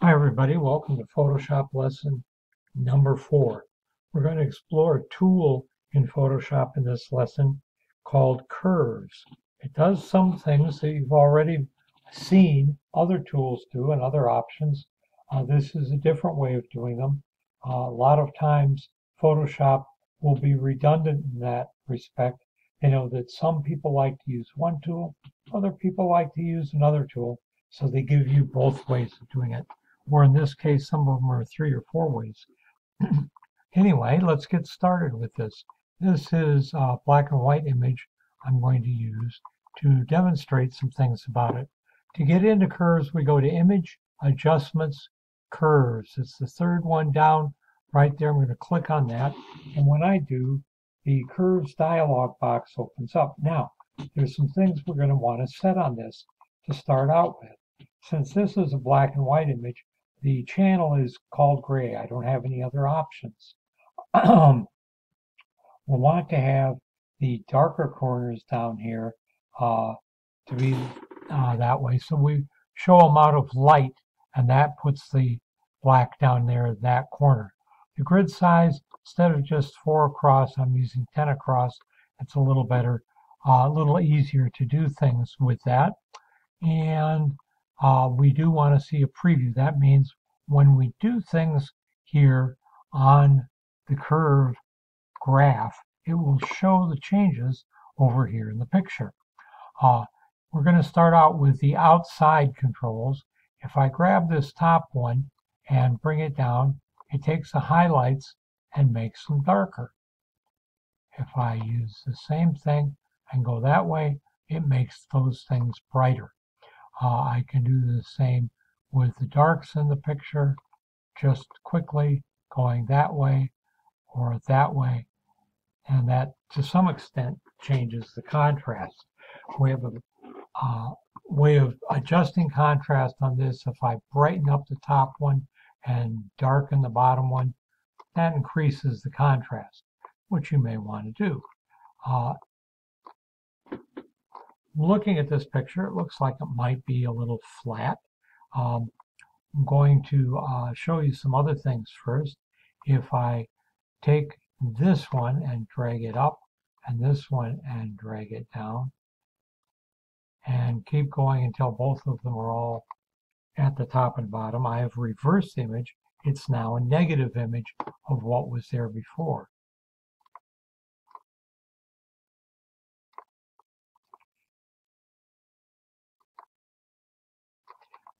Hi everybody, welcome to Photoshop lesson number 4. We're going to explore a tool in Photoshop in this lesson called curves. It does some things that you've already seen other tools do and other options. This is a different way of doing them. A lot of times Photoshop will be redundant in that respect. They know that some people like to use one tool, other people like to use another tool, so they give you both ways of doing it. Or in this case, some of them are 3 or 4 ways. Anyway, let's get started with this. This is a black and white image I'm going to use to demonstrate some things about it. To get into curves, we go to Image, Adjustments, Curves. It's the third one down right there. I'm going to click on that. And when I do, the Curves dialog box opens up. Now, there's some things we're going to want to set on this to start out with. Since this is a black and white image, the channel is called gray. I don't have any other options. We'll want to have the darker corners down here to be that way. So we show amount of light, and that puts the black down there in that corner. The grid size, instead of just 4 across, I'm using 10 across. It's a little better, a little easier to do things with that. And we do want to see a preview. That means when we do things here on the curve graph, it will show the changes over here in the picture. We're going to start out with the outside controls. If I grab this top one and bring it down, it takes the highlights and makes them darker. If I use the same thing and go that way, it makes those things brighter. I can do the same with the darks in the picture, just quickly going that way or that way, and that to some extent changes the contrast. We have a way of adjusting contrast on this. If I brighten up the top one and darken the bottom one, that increases the contrast, which you may want to do. Looking at this picture, it looks like it might be a little flat. I'm going to show you some other things first. If I take this one and drag it up, and this one and drag it down, and keep going until both of them are all at the top and bottom, I have reversed the image. It's now a negative image of what was there before.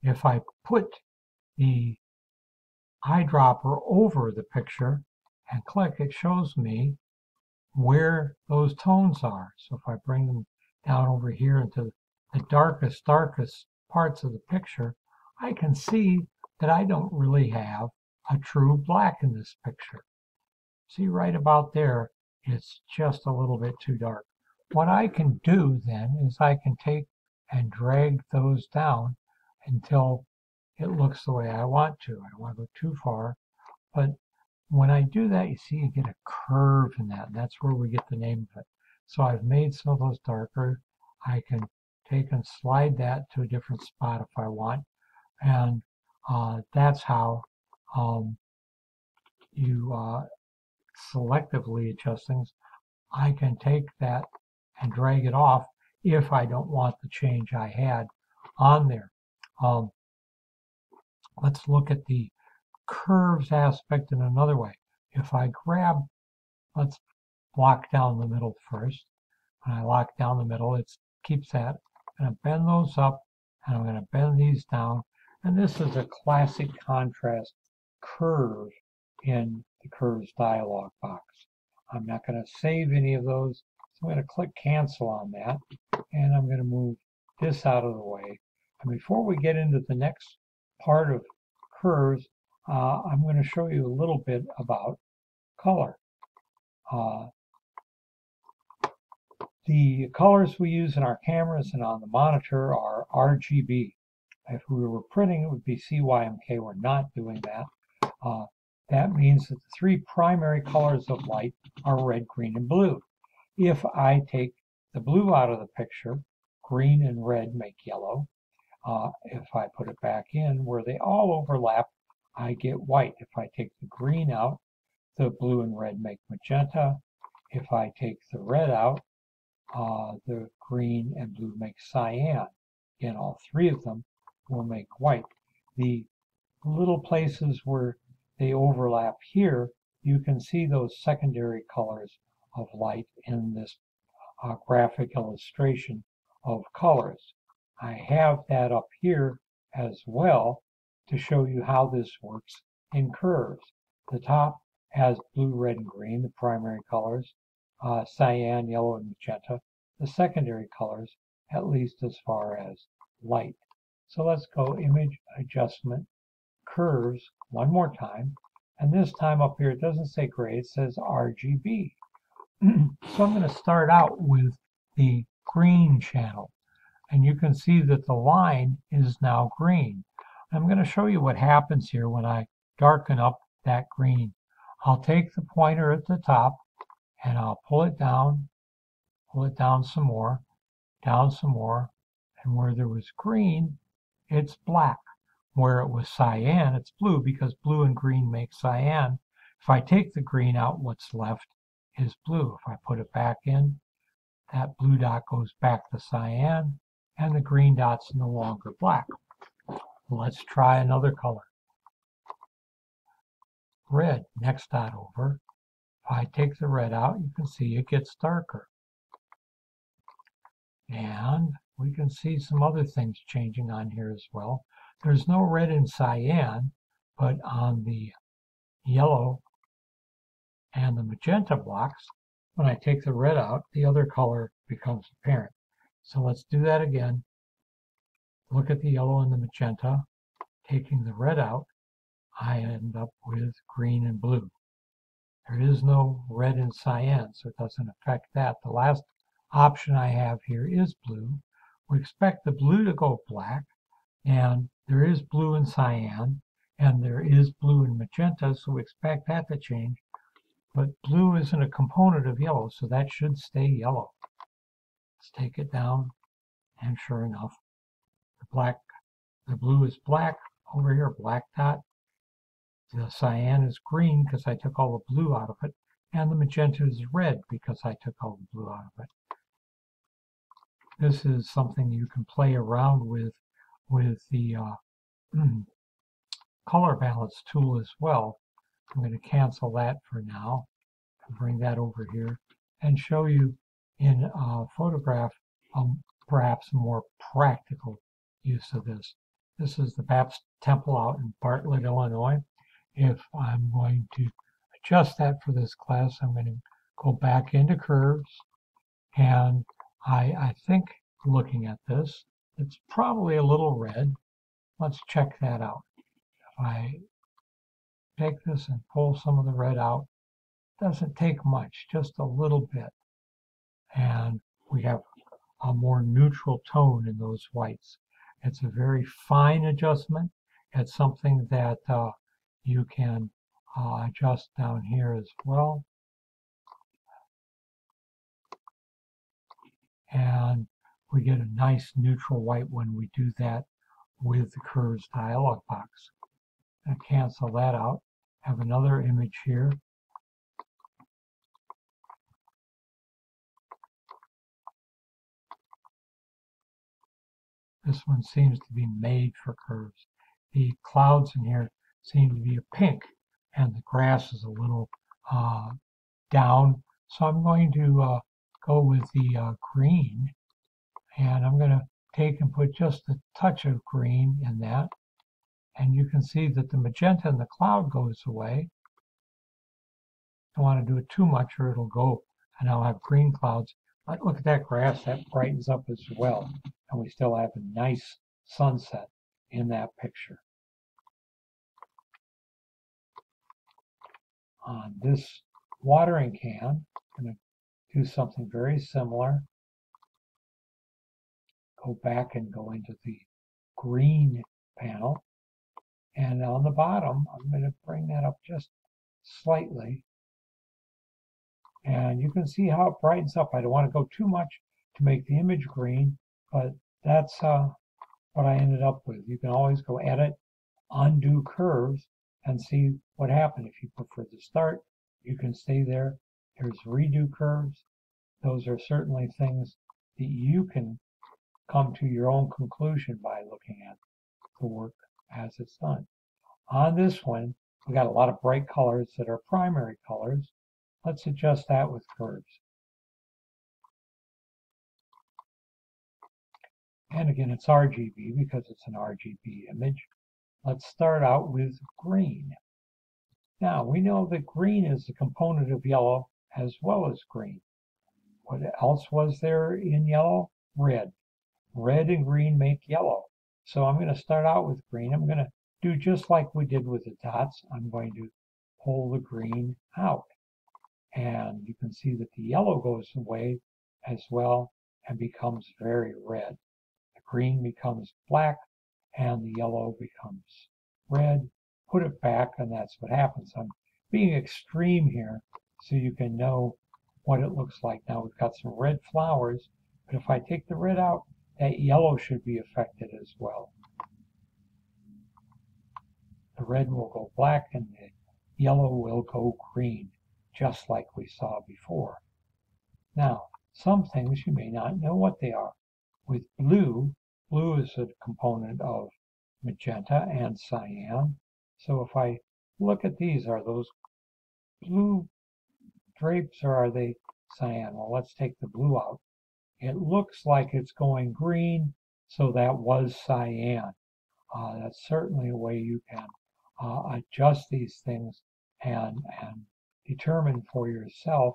If I put the eyedropper over the picture and click, it shows me where those tones are. So if I bring them down over here into the darkest parts of the picture, I can see that I don't really have a true black in this picture. See, right about there, it's just a little bit too dark. What I can do then is I can take and drag those down until it looks the way I want to. I don't want to go too far, but when I do that, you see you get a curve in that, and that's where we get the name of it. So I've made some of those darker. I can take and slide that to a different spot if I want, and that's how you selectively adjust things. I can take that and drag it off if I don't want the change I had on there. Let's look at the curves aspect in another way. If I grab, let's lock down the middle first. When I lock down the middle, it keeps that. I'm going to bend those up, and I'm going to bend these down. And this is a classic contrast curve in the Curves dialog box. I'm not going to save any of those, so I'm going to click Cancel on that, and I'm going to move this out of the way. And before we get into the next part of curves, I'm going to show you a little bit about color. The colors we use in our cameras and on the monitor are RGB. If we were printing, it would be CYMK. We're not doing that. That means that the 3 primary colors of light are red, green, and blue. If I take the blue out of the picture, green and red make yellow. If I put it back in where they all overlap, I get white. If I take the green out, the blue and red make magenta. If I take the red out, the green and blue make cyan. Again, all three of them will make white. The little places where they overlap here, you can see those secondary colors of light in this graphic illustration of colors. I have that up here as well to show you how this works in curves. The top has blue, red, and green, the primary colors, cyan, yellow, and magenta, the secondary colors, at least as far as light. So let's go image adjustment curves one more time. And this time up here, it doesn't say gray, it says RGB. So I'm going to start out with the green channel. And you can see that the line is now green. I'm going to show you what happens here when I darken up that green. I'll take the pointer at the top and I'll pull it down some more, and where there was green, it's black. Where it was cyan, it's blue because blue and green make cyan. If I take the green out, what's left is blue. If I put it back in, that blue dot goes back to cyan, and the green dot's no longer black. Let's try another color. Red, next dot over. If I take the red out, you can see it gets darker. And we can see some other things changing on here as well. There's no red in cyan, but on the yellow and the magenta blocks, when I take the red out, the other color becomes apparent. So let's do that again. Look at the yellow and the magenta. Taking the red out, I end up with green and blue. There is no red in cyan, so it doesn't affect that. The last option I have here is blue. We expect the blue to go black, and there is blue in cyan, and there is blue in magenta, so we expect that to change. But blue isn't a component of yellow, so that should stay yellow. Let's take it down, and sure enough, the blue is black over here, black dot. The cyan is green because I took all the blue out of it, and the magenta is red because I took all the blue out of it. This is something you can play around with the color balance tool as well. I'm going to cancel that for now and bring that over here and show you in a photograph perhaps a more practical use of this. This is the Baptist Temple out in Bartlett, Illinois. If I'm going to adjust that for this class, I'm going to go back into curves, and I think looking at this, it's probably a little red. Let's check that out. If I take this and pull some of the red out, it doesn't take much, just a little bit. And we have a more neutral tone in those whites. It's a very fine adjustment. It's something that you can adjust down here as well. And we get a nice neutral white when we do that with the curves dialog box. I'm going to cancel that out. Have another image here. This one seems to be made for curves. The clouds in here seem to be a pink, and the grass is a little down. So I'm going to go with the green, and I'm going to take and put just a touch of green in that. And you can see that the magenta in the cloud goes away. Don't want to do it too much or it'll go, and I'll have green clouds. But look at that grass, that brightens up as well. And we still have a nice sunset in that picture. On this watering can, I'm going to do something very similar. Go back and go into the green panel. And on the bottom, I'm going to bring that up just slightly. And you can see how it brightens up. I don't want to go too much to make the image green, but that's what I ended up with. You can always go edit, undo curves, and see what happened. If you prefer to start, you can stay there. Here's redo curves. Those are certainly things that you can come to your own conclusion by looking at the work as it's done. On this one, we got a lot of bright colors that are primary colors. Let's adjust that with curves. And again, it's RGB because it's an RGB image. Let's start out with green. Now, we know that green is a component of yellow as well as green. What else was there in yellow? Red. Red and green make yellow. So I'm going to start out with green. I'm going to do just like we did with the dots. I'm going to pull the green out. And you can see that the yellow goes away as well and becomes very red. The green becomes black and the yellow becomes red. Put it back and that's what happens. I'm being extreme here so you can know what it looks like. Now we've got some red flowers, but if I take the red out, that yellow should be affected as well. The red will go black and the yellow will go green, just like we saw before. Now, some things you may not know what they are. With blue, blue is a component of magenta and cyan. So if I look at these, are those blue drapes or are they cyan? Well, let's take the blue out. It looks like it's going green, so that was cyan. That's certainly a way you can adjust these things and determine for yourself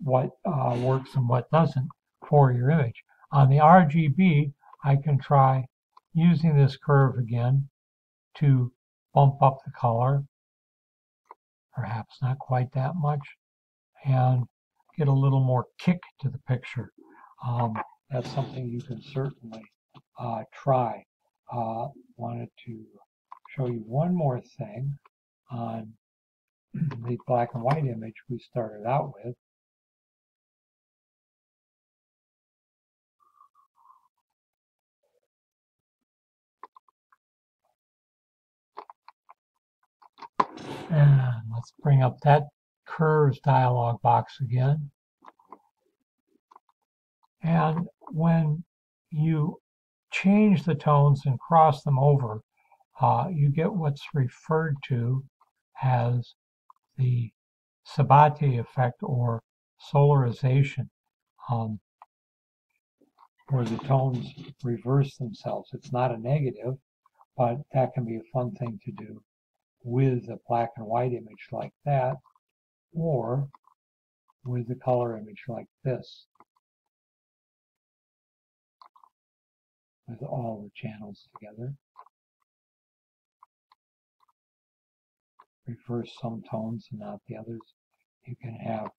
what works and what doesn't for your image. On the RGB, I can try using this curve again to bump up the color, perhaps not quite that much, and get a little more kick to the picture. That's something you can certainly try. Wanted to show you one more thing on the black and white image we started out with. And let's bring up that curves dialog box again. And when you change the tones and cross them over, you get what's referred to as the Sabatier effect or solarization, where the tones reverse themselves. It's not a negative, but that can be a fun thing to do with a black and white image like that, or with a color image like this, with all the channels together. Reverse some tones and not the others. You can have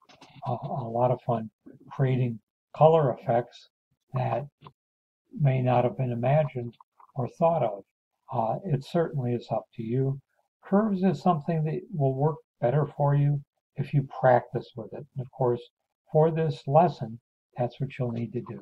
a lot of fun creating color effects that may not have been imagined or thought of. It certainly is up to you. Curves is something that will work better for you if you practice with it. And of course, for this lesson, that's what you'll need to do.